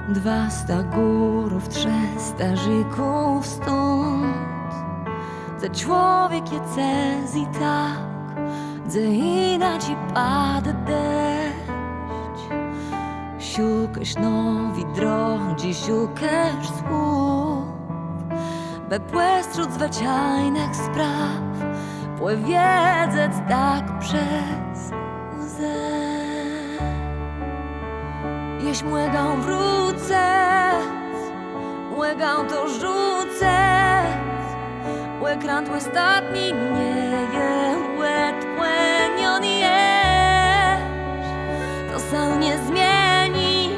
Dwasta górów, 300 żyków stąd. Ze człowiek je cez i tak, ze inaczej pada deszcz. Šukaš novi drog, gdzie šukaš słów, by płestrud zwyczajnych spraw, pływiedzec tak przez łzę. Jeś młegał wrócę, młegał to rzucę, łekrant ostatni nie je, łet płenion jesz. To sam nie zmieni,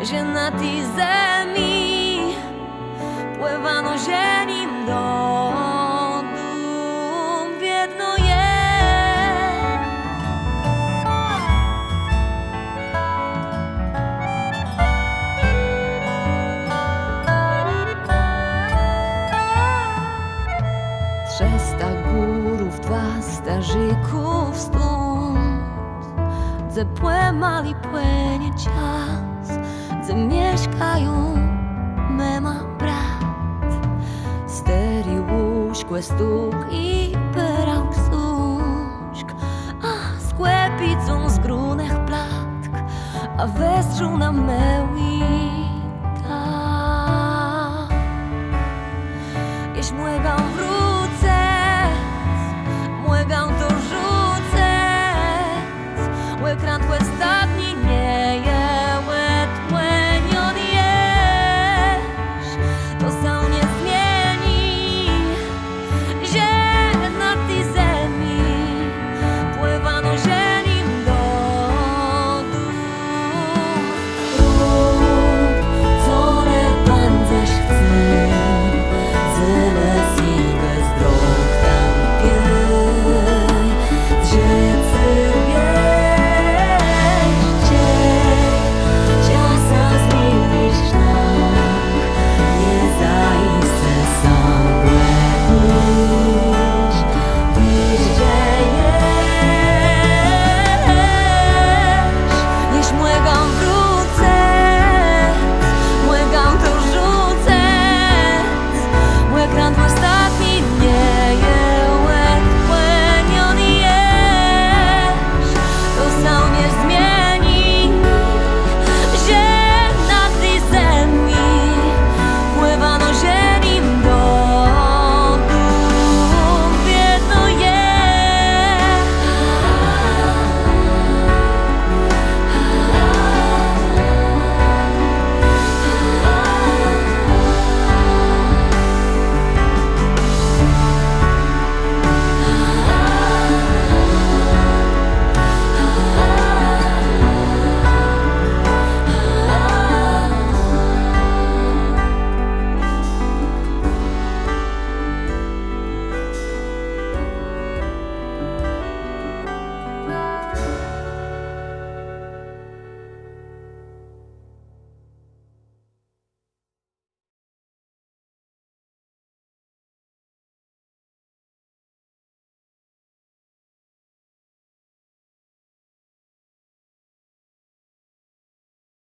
że na tej zemi pływano zienim do dum wiedno je. Trzesta górów, 200 żyków stąd, gdzie płemali płynie czas, gdzie mieszkają mema brat. Steri łóżkłe stuk i pyrał ksuszk, a skłepicą z grunech platk, a westrzu na meł